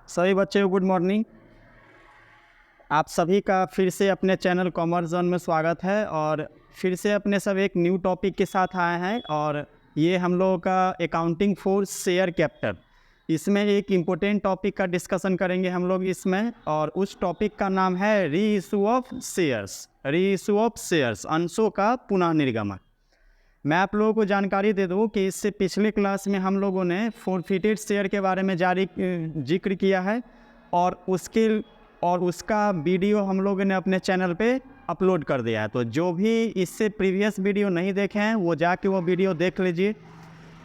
सभी बच्चे को गुड मॉर्निंग। आप सभी का फिर से अपने चैनल कॉमर्स जोन में स्वागत है और फिर से अपने सब एक न्यू टॉपिक के साथ आए हैं और ये हम लोगों का अकाउंटिंग फॉर शेयर कैपिटल। इसमें एक इम्पोर्टेंट टॉपिक का डिस्कशन करेंगे हम लोग इसमें, और उस टॉपिक का नाम है री इशू ऑफ शेयर्स। री इशू ऑफ शेयर्स, अंशों का पुनः निर्गमन। मैं आप लोगों को जानकारी दे दूं कि इससे पिछले क्लास में हम लोगों ने फोरफिटेड शेयर के बारे में जिक्र किया है और उसका वीडियो हम लोगों ने अपने चैनल पे अपलोड कर दिया है। तो जो भी इससे प्रीवियस वीडियो नहीं देखे हैं वो जाके वो वीडियो देख लीजिए।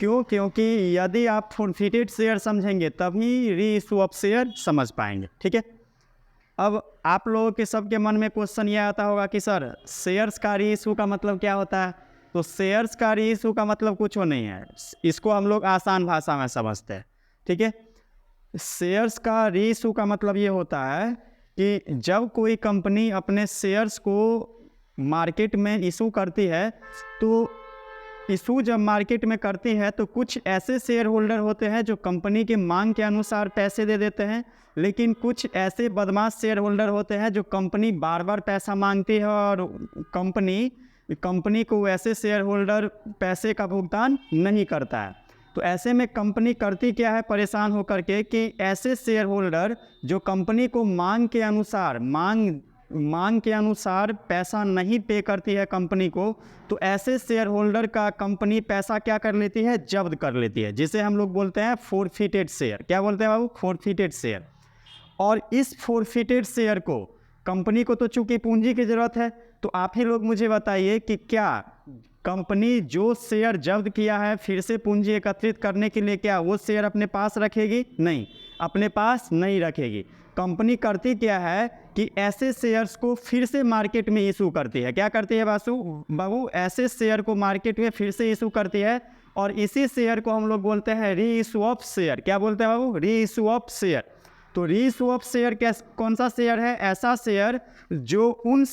क्योंकि यदि आप फोरफिटेड शेयर समझेंगे तभी री इशू ऑफ शेयर समझ पाएंगे। ठीक है, अब आप लोगों के सबके मन में क्वेश्चन ये आता होगा कि सर शेयर्स का री इशू का मतलब क्या होता है। तो शेयर्स का री इशू का मतलब कुछ नहीं है, इसको हम लोग आसान भाषा में समझते हैं। ठीक है, शेयर्स का री इशू का मतलब ये होता है कि जब कोई कंपनी अपने शेयर्स को मार्केट में इशू करती है, तो इशू जब मार्केट में करती है तो कुछ ऐसे शेयर होल्डर होते हैं जो कंपनी के मांग के अनुसार पैसे दे देते हैं, लेकिन कुछ ऐसे बदमाश शेयर होल्डर होते हैं जो कंपनी बार बार पैसा मांगती है और कंपनी को ऐसे शेयर होल्डर पैसे का भुगतान नहीं करता है। तो ऐसे में कंपनी करती क्या है, परेशान होकर के, कि ऐसे शेयर होल्डर जो कंपनी को मांग के अनुसार पैसा नहीं पे करती है कंपनी को, तो ऐसे शेयर होल्डर का कंपनी पैसा क्या कर लेती है, जब्त कर लेती है, जिसे हम लोग बोलते हैं फोरफिटेड शेयर। क्या बोलते हैं बाबू, फोरफिटेड शेयर। और इस फोरफिटेड शेयर को कंपनी को तो चूंकि पूंजी की जरूरत है, तो आप ही लोग मुझे बताइए कि क्या कंपनी जो शेयर जब्त किया है फिर से पूंजी एकत्रित करने के लिए क्या वो शेयर अपने पास रखेगी? नहीं, अपने पास नहीं रखेगी। कंपनी करती क्या है कि ऐसे शेयर्स को फिर से मार्केट में इशू करती है। क्या करती है बाबू, ऐसे शेयर को मार्केट में फिर से इशू करती है और इसी शेयर को हम लोग बोलते हैं री इशू ऑफ शेयर। क्या बोलते हैं बाबू, री इशू ऑफ शेयर। तो री इशू ऑफ शेयर कौन सा शेयर है? ऐसा शेयर जो उन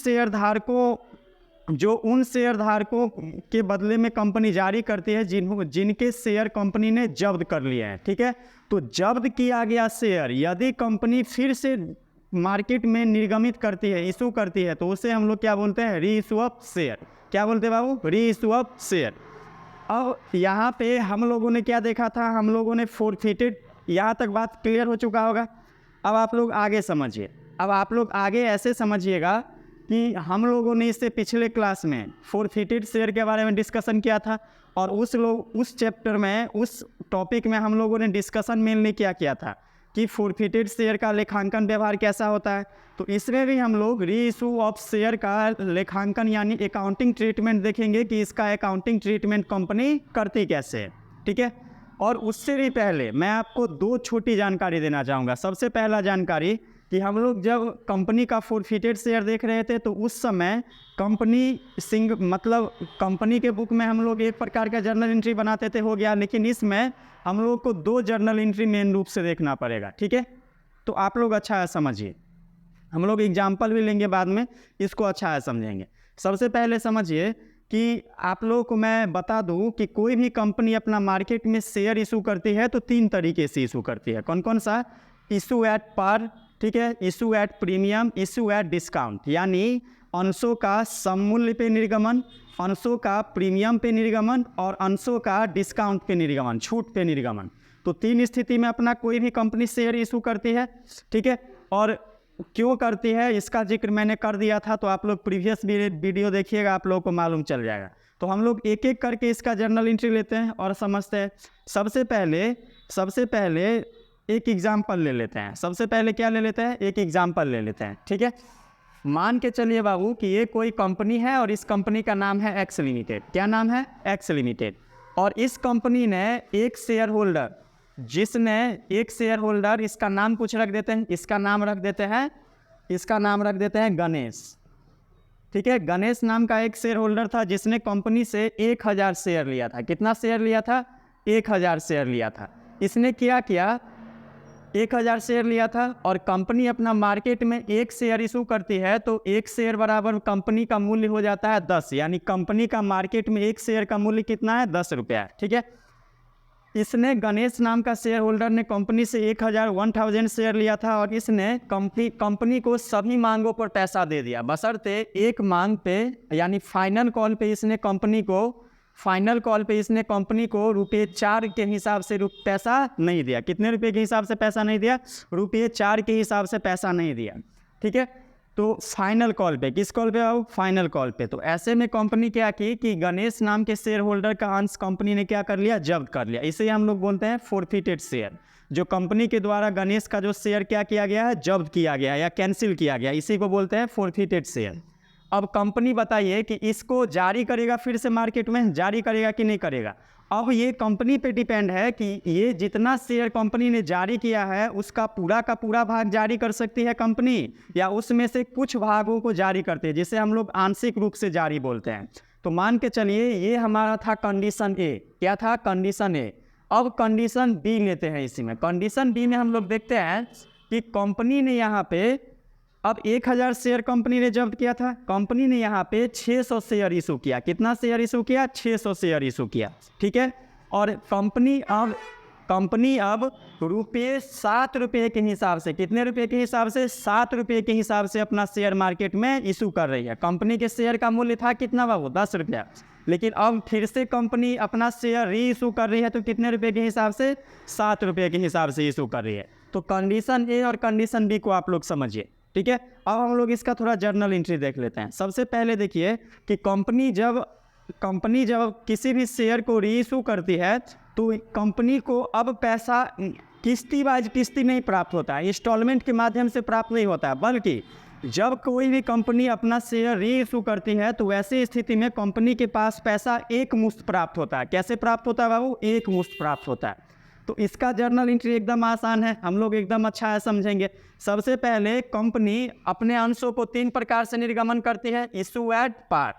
शेयरधारकों के बदले में कंपनी जारी करती है जिनके शेयर कंपनी ने जब्त कर लिए हैं। ठीक है, तो जब्त किया गया शेयर यदि कंपनी फिर से मार्केट में निर्गमित करती है, इशू करती है, तो उसे हम लोग क्या बोलते हैं, री इशू ऑफ शेयर। क्या बोलते हैं बाबू, री इशू ऑफ शेयर। अब यहाँ पे हम लोगों ने क्या देखा था, हम लोगों ने फोरफिटेड, यहाँ तक बात क्लियर हो चुका होगा। अब आप लोग आगे समझिए। अब आप लोग आगे ऐसे समझिएगा कि हम लोगों ने इससे पिछले क्लास में फोरफिटेड शेयर के बारे में डिस्कशन किया था और उस चैप्टर में, उस टॉपिक में हम लोगों ने डिस्कशन मेनली क्या किया था कि फोरफिटेड शेयर का लेखांकन व्यवहार कैसा होता है। तो इसमें भी हम लोग री इशू ऑफ शेयर का लेखांकन यानी अकाउंटिंग ट्रीटमेंट देखेंगे कि इसका अकाउंटिंग ट्रीटमेंट कंपनी करती कैसे है। ठीक है, और उससे भी पहले मैं आपको दो छोटी जानकारी देना चाहूँगा। सबसे पहला जानकारी कि हम लोग जब कंपनी का फोरफिटेड शेयर देख रहे थे तो उस समय कंपनी के बुक में हम लोग एक प्रकार का जर्नल एंट्री बनाते थे, हो गया, लेकिन इसमें हम लोग को दो जर्नल एंट्री मेन रूप से देखना पड़ेगा। ठीक है, तो आप लोग अच्छा है समझिए, हम लोग एग्जाम्पल भी लेंगे बाद में, इसको अच्छा है समझेंगे। सबसे पहले समझिए कि आप लोगों को मैं बता दूं कि कोई भी कंपनी अपना मार्केट में शेयर इशू करती है तो तीन तरीके से इशू करती है। कौन कौन सा? इशू एट पर, ठीक है, issue at premium, issue at discount, यानी अंशों का सममूल्य पे निर्गमन, अंशों का प्रीमियम पे निर्गमन और अंशों का डिस्काउंट पे निर्गमन, छूट पे निर्गमन। तो तीन स्थिति में अपना कोई भी कंपनी शेयर इशू करती है। ठीक है, और क्यों करती है इसका जिक्र मैंने कर दिया था, तो आप लोग प्रीवियस वीडियो देखिएगा, आप लोगों को मालूम चल जाएगा। तो हम लोग एक एक करके इसका जर्नल एंट्री लेते हैं और समझते हैं। सबसे पहले एक एग्जाम्पल ले लेते हैं। सबसे पहले क्या ले लेते हैं, एक एग्जाम्पल ले लेते हैं। ठीक है, मान के चलिए बाबू कि ये कोई कंपनी है और इस कंपनी का नाम है एक्स लिमिटेड। क्या नाम है? X limited. और इस कंपनी ने एक शेयर होल्डर, इसका नाम कुछ रख देते हैं, इसका नाम रख देते हैं गणेश। ठीक है, गणेश नाम का एक शेयर होल्डर था जिसने कंपनी से 1000 शेयर लिया था। कितना शेयर लिया था? 1000 शेयर लिया था। इसने क्या किया, 1000 शेयर लिया था और कंपनी अपना मार्केट में एक शेयर इशू करती है, तो एक शेयर बराबर कंपनी का मूल्य हो जाता है 10, यानी कंपनी का मार्केट में एक शेयर का मूल्य कितना है? 10 रुपया। ठीक है, इसने गणेश नाम का शेयर होल्डर ने कंपनी से 1000 शेयर लिया था और इसने कंपनी को सभी मांगों पर पैसा दे दिया, बशर्ते एक मांग पे यानी फाइनल कॉल पे इसने कंपनी को ₹4 के हिसाब से पैसा नहीं दिया। कितने रुपए के हिसाब से पैसा नहीं दिया? ₹4 के हिसाब से पैसा नहीं दिया। ठीक है, तो फाइनल कॉल पे, किस कॉल पे आओ? फाइनल कॉल पे। तो ऐसे में कंपनी क्या की कि गणेश नाम के शेयर होल्डर का अंश कंपनी ने क्या कर लिया? जब्त कर लिया। इसे हम लोग बोलते हैं फोरफिटेड शेयर। जो कंपनी के द्वारा गणेश का जो शेयर क्या किया गया है? जब्त किया गया या कैंसिल किया गया, इसी को बोलते हैं फोरफिटेड शेयर। अब कंपनी बताइए कि इसको जारी करेगा फिर से मार्केट में, जारी करेगा कि नहीं करेगा? अब ये कंपनी पे डिपेंड है कि ये जितना शेयर कंपनी ने जारी किया है उसका पूरा का पूरा भाग जारी कर सकती है कंपनी, या उसमें से कुछ भागों को जारी करते हैं, जिसे हम लोग आंशिक रूप से जारी बोलते हैं। तो मान के चलिए ये हमारा था कंडीशन ए। क्या था? कंडीशन ए। अब कंडीशन बी लेते हैं। इसी में कंडीशन बी में हम लोग देखते हैं कि कंपनी ने यहाँ पे अब 1000 शेयर कंपनी ने जब्त किया था। कंपनी ने यहाँ पे 600 शेयर इशू किया। कितना शेयर इशू किया? 600 शेयर इशू किया। ठीक है, और कंपनी अब ₹7 के हिसाब से, कितने रुपए के हिसाब से? ₹7 के हिसाब से अपना शेयर मार्केट में इशू कर रही है। कंपनी के शेयर का मूल्य था कितना बाबू? ₹10। लेकिन अब फिर से कंपनी अपना शेयर री इशू कर रही है, तो कितने रुपए के हिसाब से? ₹7 के हिसाब से इशू कर रही है। तो कंडीशन ए और कंडीशन बी को आप लोग समझिए। ठीक है, अब हम लोग इसका थोड़ा जर्नल एंट्री देख लेते हैं। सबसे पहले देखिए कि कंपनी जब किसी भी शेयर को री इशू करती है तो कंपनी को अब पैसा किस्ती नहीं प्राप्त होता है, इंस्टॉलमेंट के माध्यम से प्राप्त नहीं होता है, बल्कि जब कोई भी कंपनी अपना शेयर री इशू करती है तो वैसी स्थिति में कंपनी के पास पैसा एक मुश्त प्राप्त होता है। कैसे प्राप्त होता है बाबू? एक मुश्त प्राप्त होता है। तो इसका जर्नल एंट्री एकदम आसान है, हम लोग एकदम अच्छा है समझेंगे। सबसे पहले कंपनी अपने अंशों को 3 प्रकार से निर्गमन करती है। Issue at par.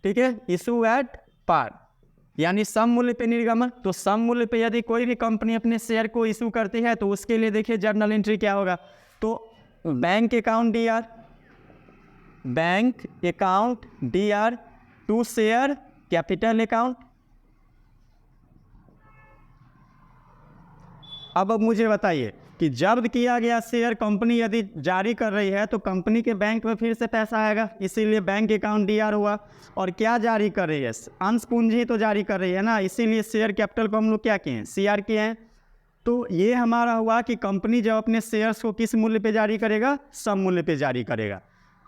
ठीक है, इशू एट पार यानी सम मूल्य पे निर्गमन। तो सम मूल्य पे यदि कोई भी कंपनी अपने शेयर को इशू करती है तो उसके लिए देखिए जर्नल एंट्री क्या होगा। तो bank account DR, to share capital account. अब मुझे बताइए कि जब्त किया गया शेयर कंपनी यदि जारी कर रही है तो कंपनी के बैंक में फिर से पैसा आएगा, इसीलिए बैंक अकाउंट DR हुआ। और क्या जारी कर रही है? अंश पूंजी तो जारी कर रही है ना, इसीलिए शेयर कैपिटल को हम लोग क्या किए हैं? CR किए हैं। तो ये हमारा हुआ कि कंपनी जब अपने शेयर्स को किस मूल्य पे जारी करेगा? सम मूल्य पे जारी करेगा।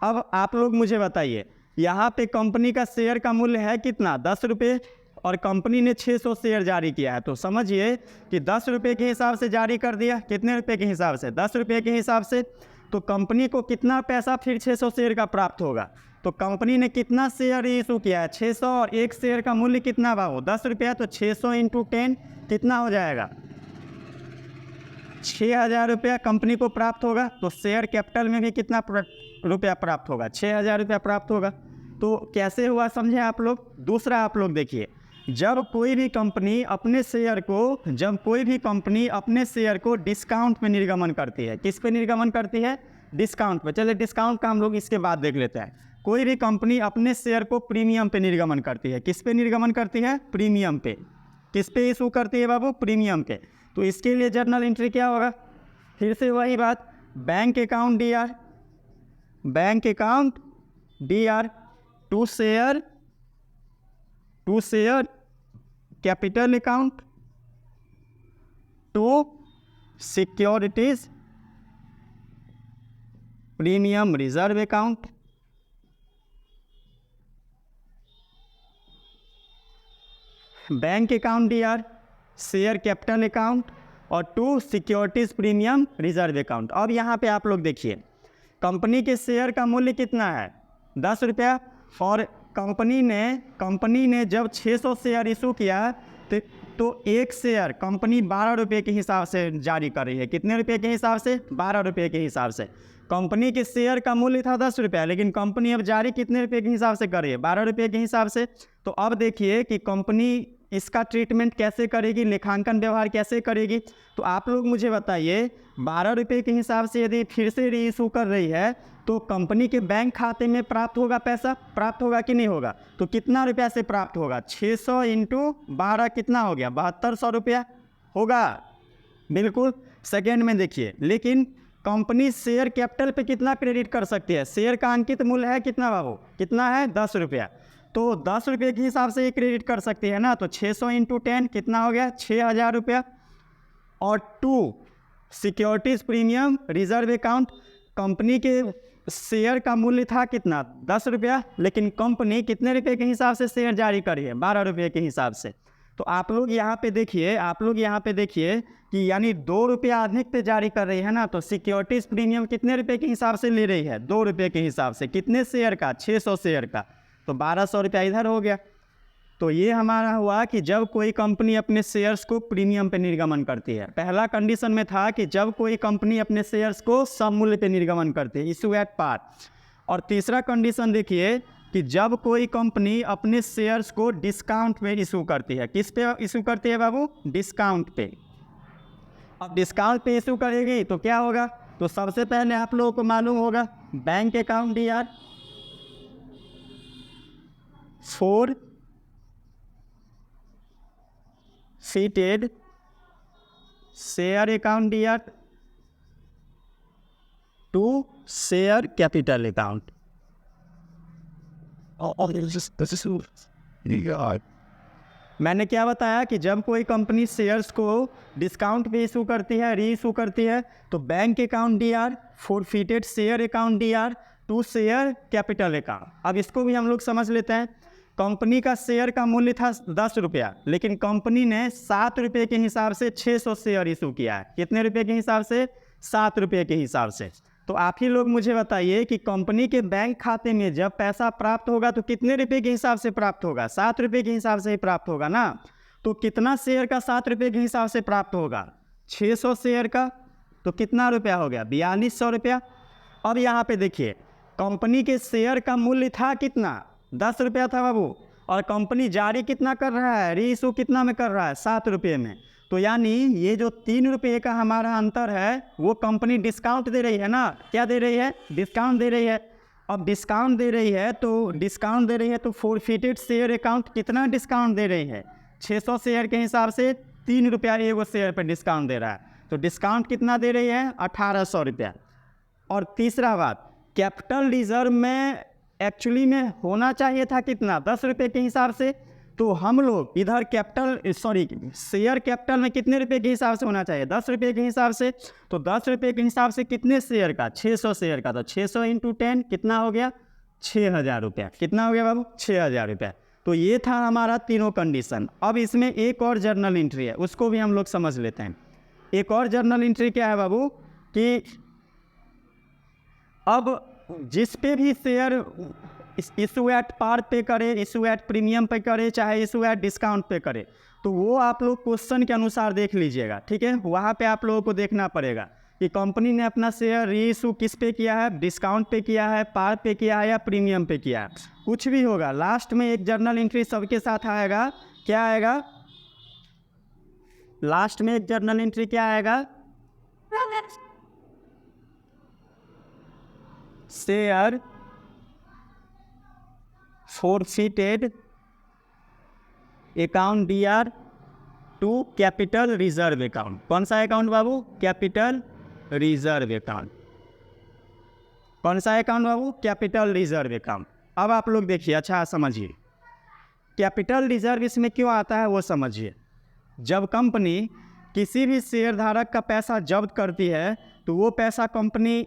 अब आप लोग मुझे बताइए, यहाँ पे कंपनी का शेयर का मूल्य है कितना? ₹10 और कंपनी ने 600 शेयर जारी किया है। तो समझिए कि ₹10 के हिसाब से जारी कर दिया। कितने रुपए के हिसाब से? ₹10 के हिसाब से। तो कंपनी को कितना पैसा फिर 600 शेयर का प्राप्त होगा? तो कंपनी ने कितना शेयर इशू किया है? 600, और एक शेयर का मूल्य कितना बाबू? ₹10। तो 600 × 10 कितना हो जाएगा? 6000 रुपया कंपनी को प्राप्त होगा। तो शेयर कैपिटल में भी कितना रुपया प्राप्त होगा? 6000 रुपया प्राप्त होगा। तो कैसे हुआ समझे आप लोग? दूसरा आप लोग देखिए, जब कोई भी कंपनी अपने शेयर को डिस्काउंट में निर्गमन करती है। किस पे निर्गमन करती है? डिस्काउंट पे। चलिए डिस्काउंट का हम लोग इसके बाद देख लेते हैं। कोई भी कंपनी अपने शेयर को प्रीमियम पे निर्गमन करती है। किस पे निर्गमन करती है? प्रीमियम पे। किस पे इशू करती है बाबू? प्रीमियम पे। तो इसके लिए जर्नल एंट्री क्या होगा? फिर से वही बात, bank account DR, to share capital account, to securities premium reserve account, bank account DR, share capital account, और to securities premium reserve account. अब यहाँ पे आप लोग देखिए, कंपनी के शेयर का मूल्य कितना है? ₹10। और कंपनी ने जब 600 शेयर इशू किया तो एक शेयर कंपनी ₹12 के हिसाब से जारी कर रही है। कितने रुपये के हिसाब से? ₹12 के हिसाब से। कंपनी के शेयर का मूल्य था ₹10, लेकिन कंपनी अब जारी कितने रुपये के हिसाब से कर रही है? ₹12 के हिसाब से। तो अब देखिए कि कंपनी इसका ट्रीटमेंट कैसे करेगी, लेखांकन व्यवहार कैसे करेगी। तो आप लोग मुझे बताइए, ₹12 के हिसाब से यदि फिर से री इशू कर रही है तो कंपनी के बैंक खाते में प्राप्त होगा, पैसा प्राप्त होगा कि नहीं होगा? तो कितना रुपया से प्राप्त होगा? 600 × 12 कितना हो गया? 7200 रुपया। होगा, बिल्कुल। सेकेंड में देखिए, लेकिन कंपनी शेयर कैपिटल पे कितना क्रेडिट कर सकती है? शेयर का अंकित मूल्य है कितना बाबू, कितना है 10 रुपया, तो 10 रुपये के हिसाब से ये क्रेडिट कर सकती है ना। तो 600 इंटू 10 कितना हो गया, 6000 रुपया। और 2 securities premium reserve account, company के शेयर का मूल्य था कितना 10 रुपया, लेकिन कंपनी कितने रुपये के हिसाब से शेयर जारी करी है, 12 रुपये के हिसाब से। तो आप लोग यहाँ पे देखिए कि यानी 2 रुपया अधिक पे जारी कर रही है ना। तो सिक्योरिटीज़ प्रीमियम कितने रुपये के हिसाब से ले रही है, 2 रुपये के हिसाब से। कितने शेयर का, 600 शेयर का, तो 1200 रुपया इधर हो गया। तो ये हमारा हुआ कि जब कोई कंपनी अपने शेयर्स को प्रीमियम पे निर्गमन करती है। पहला कंडीशन में था कि जब कोई कंपनी अपने शेयर्स को सममूल्य पे निर्गमन करती है, इशू एट पार। और तीसरा कंडीशन देखिए कि जब कोई कंपनी अपने शेयर्स को डिस्काउंट पे इशू करती है। किस पे इशू करती है बाबू, डिस्काउंट पे। अब डिस्काउंट पे इशू करेगी तो क्या होगा, तो सबसे पहले आप लोगों को मालूम होगा bank account DR, 4 seated share account DR, 2 share capital account. मैंने क्या बताया कि जब कोई कंपनी शेयर्स को डिस्काउंट पे इशू करती है, री इशू करती है, तो bank account DR, forfeited share account DR, 2 share capital account. अब इसको भी हम लोग समझ लेते हैं। कंपनी का शेयर का मूल्य था 10 रुपया, लेकिन कंपनी ने 7 रुपये के हिसाब से 600 शेयर इशू किया है। कितने रुपये के हिसाब से, 7 रुपये के हिसाब से। तो आप ही लोग मुझे बताइए कि कंपनी के बैंक खाते में जब पैसा प्राप्त होगा तो कितने रुपये के हिसाब से प्राप्त होगा, 7 रुपये के हिसाब से ही प्राप्त होगा ना। तो कितना शेयर का 7 रुपये के हिसाब से प्राप्त होगा, 600 शेयर का, तो कितना रुपया हो गया, 4200 रुपया। अब यहाँ पे देखिए, कंपनी के शेयर का मूल्य था कितना, 10 रुपया था बाबू, और कंपनी जारी कितना कर रहा है, री इशू कितना में कर रहा है, 7 रुपये में। तो यानी ये जो 3 रुपये का हमारा अंतर है वो कंपनी डिस्काउंट दे रही है ना। क्या दे रही है, डिस्काउंट दे रही है। अब डिस्काउंट दे रही है तो फोरफिटेड शेयर अकाउंट कितना डिस्काउंट दे रही है, 600 शेयर के हिसाब से 3 रुपया एगो शेयर पर डिस्काउंट दे रहा है। तो डिस्काउंट कितना दे रही है, 1800 रुपया। और तीसरा बात, कैपिटल रिजर्व में एक्चुअली में होना चाहिए था कितना, 10 रुपये के हिसाब से। तो हम लोग इधर शेयर कैपिटल में कितने रुपये के हिसाब से होना चाहिए, 10 रुपये के हिसाब से। तो 10 रुपये के हिसाब से कितने शेयर का, 600 शेयर का। तो 600 इंटू 10 कितना हो गया, 6000 रुपया। कितना हो गया बाबू, 6000 रुपया। तो ये था हमारा तीनों कंडीशन। अब इसमें एक और जर्नल एंट्री है, उसको भी हम लोग समझ लेते हैं। एक और जर्नल एंट्री क्या है बाबू, कि अब जिस पे भी शेयर इशू एट पार पे करे, इशू एट प्रीमियम पे करे, चाहे इशू एट डिस्काउंट पे करे, तो वो आप लोग क्वेश्चन के अनुसार देख लीजिएगा, ठीक है। वहाँ पे आप लोगों को देखना पड़ेगा कि कंपनी ने अपना शेयर री इशू किस पे किया है, डिस्काउंट पे किया है, पार पे किया है या प्रीमियम पे किया है। कुछ भी होगा, लास्ट में एक जर्नल एंट्री सबके साथ आएगा। क्या आएगा लास्ट में, एक जर्नल एंट्री क्या आएगा, share forfeited account DR, 2 capital reserve account. कौन सा अकाउंट बाबू, कैपिटल रिजर्व अकाउंट। कौन सा अकाउंट बाबू, कैपिटल रिजर्व अकाउंट। अब आप लोग देखिए, अच्छा समझिए, कैपिटल रिजर्व इसमें क्यों आता है वो समझिए। जब कंपनी किसी भी शेयरधारक का पैसा जब्त करती है तो वो पैसा कंपनी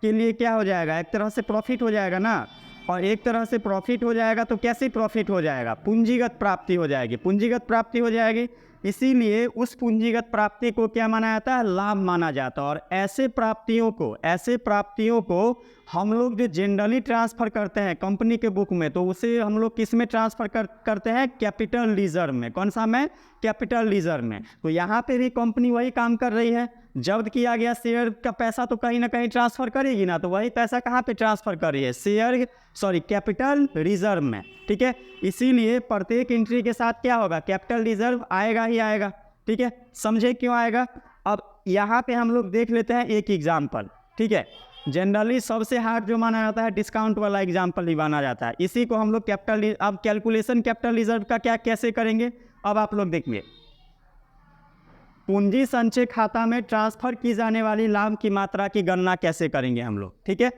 के लिए क्या हो जाएगा, एक तरह से प्रॉफिट हो जाएगा ना। और एक तरह से प्रॉफिट हो जाएगा तो कैसे प्रॉफिट हो जाएगा, पूंजीगत प्राप्ति हो जाएगी, पूंजीगत प्राप्ति हो जाएगी। इसीलिए उस पूंजीगत प्राप्ति को क्या माना जाता है, लाभ माना जाता है। और ऐसे प्राप्तियों को हम लोग जो जनरली ट्रांसफ़र करते हैं कंपनी के बुक में, तो उसे हम लोग किस में ट्रांसफ़र करते हैं, कैपिटल रिजर्व में। कौन सा में, कैपिटल रिजर्व में। तो यहाँ पे भी कंपनी वही काम कर रही है, जब्त किया गया शेयर का पैसा तो कहीं ना कहीं ट्रांसफ़र करेगी ना। तो वही पैसा कहाँ पे ट्रांसफ़र कर रही है, कैपिटल रिजर्व में, ठीक है। इसीलिए प्रत्येक एंट्री के साथ क्या होगा, कैपिटल रिजर्व आएगा ही आएगा, ठीक है। समझे क्यों आएगा। अब यहाँ पे हम लोग देख लेते हैं एक एग्जाम्पल, ठीक है। जनरली सबसे हार्ड जो माना जाता है डिस्काउंट वाला एग्जाम्पल ही माना जाता है। इसी को हम लोग अब कैलकुलेशन कैपिटल रिजर्व का क्या कैसे करेंगे, अब आप लोग देखिए। पूंजी संचय खाता में ट्रांसफर की जाने वाली लाभ की मात्रा की गणना कैसे करेंगे हम लोग, ठीक है।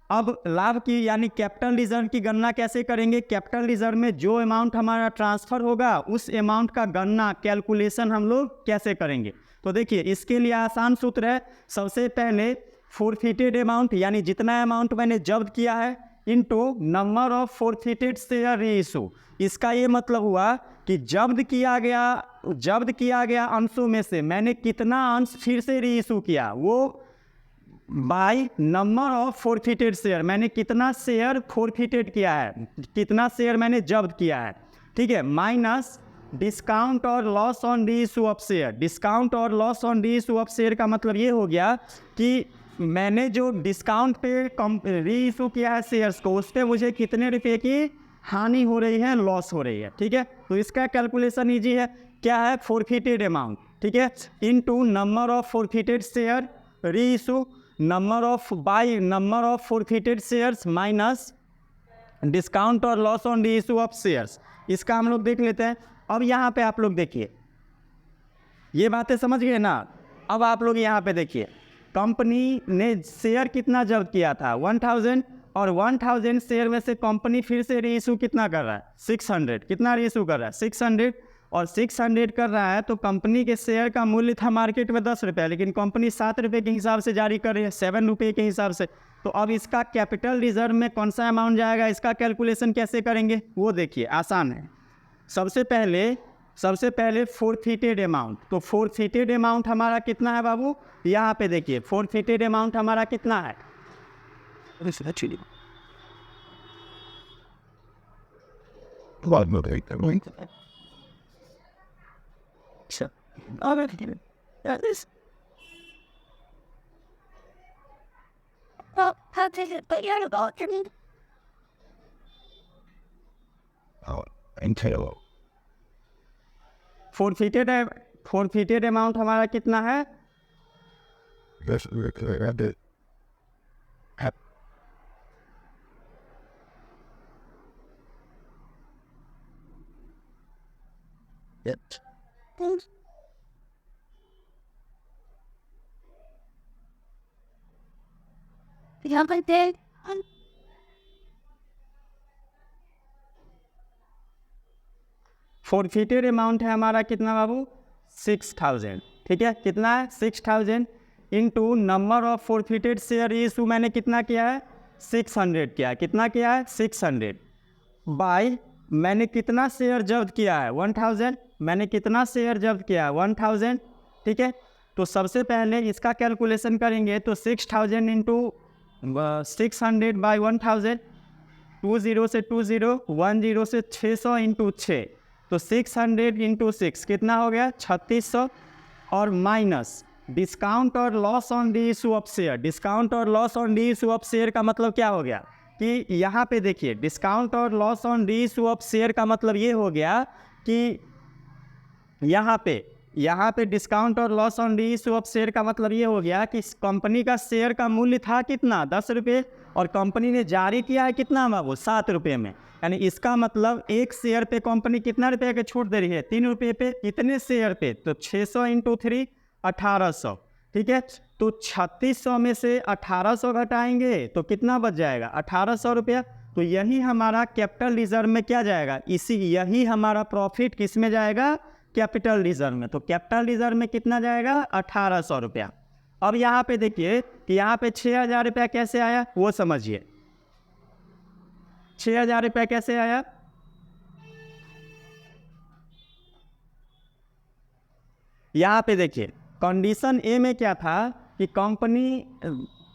अब लाभ की यानी कैपिटल रिजर्व की गणना कैसे करेंगे। कैपिटल रिजर्व में जो अमाउंट हमारा ट्रांसफर होगा उस अमाउंट का गणना कैलकुलेशन हम लोग कैसे करेंगे। तो देखिए इसके लिए आसान सूत्र है। सबसे पहले फोरफिटेड अमाउंट यानी जितना अमाउंट मैंने जब्त किया है into number of forfeited share reissue. इसका ये मतलब हुआ कि जब्त किया गया अंशों में से मैंने कितना अंश फिर से रीइशू किया, वो by number of forfeited share, मैंने कितना शेयर फोरफिटेड किया है, कितना शेयर मैंने जब्त किया है, ठीक है, माइनस डिस्काउंट और loss on reissue of share. Discount और loss on reissue of share का मतलब ये हो गया कि मैंने जो डिस्काउंट पे रीइशू किया है शेयर्स को, उस पर मुझे कितने रुपए की हानि हो रही है, लॉस हो रही है, ठीक है। तो इसका कैलकुलेशन इजी है, क्या है, फोरफिटेड अमाउंट, ठीक है, into number of forfeited share reissue, number of forfeited shares minus discount और loss on reissue of shares. इसका हम लोग देख लेते हैं। अब यहाँ पे आप लोग देखिए, ये बातें समझ गए ना। अब आप लोग यहाँ पे देखिए, कंपनी ने शेयर कितना जब्त किया था 1000, और 1000 शेयर में से कंपनी फिर से रीइशू कितना कर रहा है 600। कितना रीइशू कर रहा है 600, और 600 कर रहा है तो कंपनी के शेयर का मूल्य था मार्केट में 10 रुपये, लेकिन कंपनी 7 रुपये के हिसाब से जारी कर रही है, 7 रुपये के हिसाब से। तो अब इसका कैपिटल रिजर्व में कौन सा अमाउंट जाएगा, इसका कैलकुलेशन कैसे करेंगे वो देखिए, आसान है। सबसे पहले फोरफिटेड अमाउंट। तो फोरफिटेड अमाउंट हमारा कितना है बाबू, यहाँ पे देखिए फोरफिटेड अमाउंट हमारा कितना है, फोरफिटेड अमाउंट हमारा कितना है, फोरफिटेड अमाउंट है हमारा कितना बाबू 6000, ठीक है। कितना है 6000 into number of forfeited share issue मैंने कितना किया है 600 किया, कितना किया है 600, बाय मैंने कितना शेयर जब्त किया है 1000, मैंने कितना शेयर जब्त किया है 1000, ठीक है। तो सबसे पहले इसका कैलकुलेशन करेंगे तो 6000 इंटू 600 बाई 1000, 20 से 20, 10 से 600 इंटू 6, तो 600 इंटू 6 कितना हो गया 3600, और माइनस डिस्काउंट और loss on the issue of share. Discount और loss on the issue of share का मतलब क्या हो गया कि यहाँ पे देखिए डिस्काउंट और loss on the issue of share का मतलब ये हो गया कि यहाँ पे डिस्काउंट और loss on the issue of share का मतलब ये हो गया कि कंपनी का शेयर का मूल्य था कितना 10 रुपये, और कंपनी ने जारी किया है कितना बाबू 7 रुपये में, यानी इसका मतलब एक शेयर पे कंपनी कितना रुपये का छूट दे रही है 3 रुपये पे, कितने शेयर पे, तो 600 इंटू 3 1800, ठीक है। तो 3600 में से 1800 घटाएंगे तो कितना बच जाएगा 1800 रुपया। तो यही हमारा कैपिटल रिजर्व में क्या जाएगा, यही हमारा प्रॉफिट किस में जाएगा कैपिटल रिजर्व में। तो कैपिटल रिजर्व में कितना जाएगा 1800 रुपया। अब यहाँ पे देखिए कि यहाँ पे 6000 रुपया कैसे आया वो समझिए। 6000 रुपया कैसे आया, यहाँ पे देखिए कंडीशन ए में क्या था कि कंपनी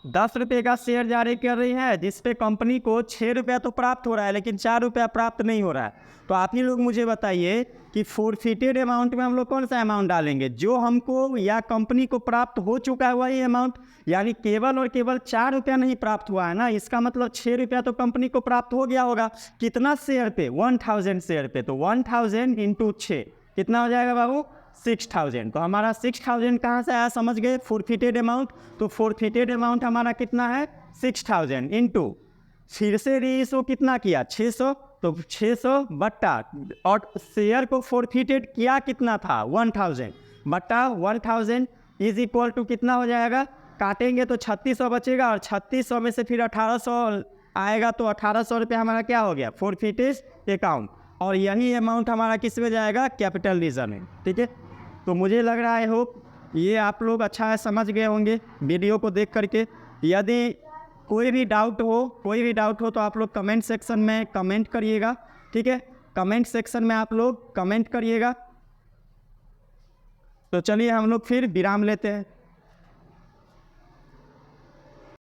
10 रुपये का शेयर जारी कर रही है, जिसपे कंपनी को 6 रुपया तो प्राप्त हो रहा है लेकिन 4 रुपया प्राप्त नहीं हो रहा है। तो आप ही लोग मुझे बताइए कि फोरफिटेड अमाउंट में हम लोग कौन सा अमाउंट डालेंगे, जो हमको या कंपनी को प्राप्त हो चुका है वही अमाउंट, यानी केवल और केवल 4 रुपया नहीं प्राप्त हुआ है ना, इसका मतलब 6 रुपया तो कंपनी को प्राप्त हो गया होगा। कितना शेयर पे 1000 शेयर पे, तो 1000 इंटू 6 कितना हो जाएगा बाबू 6000। तो हमारा 6000 कहाँ से आया समझ गए, फोरफिटेड अमाउंट। तो फोरफिटेड अमाउंट हमारा कितना है 6000 इंटू फिर से रीइशू कितना किया 600, तो 600 बट्टा और शेयर को फोरफिटेड किया कितना था 1000 बटा 1000 इज इक्वल टू कितना हो जाएगा, काटेंगे तो 3600 बचेगा और 3600 में से फिर 1800 आएगा तो 1800 रुपये हमारा क्या हो गया, फॉरफिटेज अकाउंट। और यही अमाउंट हमारा किस में जाएगा, कैपिटल रिजर्व में। ठीक है, तो मुझे लग रहा है होप ये आप लोग अच्छा है समझ गए होंगे वीडियो को देख करके। यदि कोई भी डाउट हो तो आप लोग कमेंट सेक्शन में कमेंट करिएगा। ठीक है, कमेंट सेक्शन में आप लोग कमेंट करिएगा। तो चलिए हम लोग फिर विराम लेते हैं।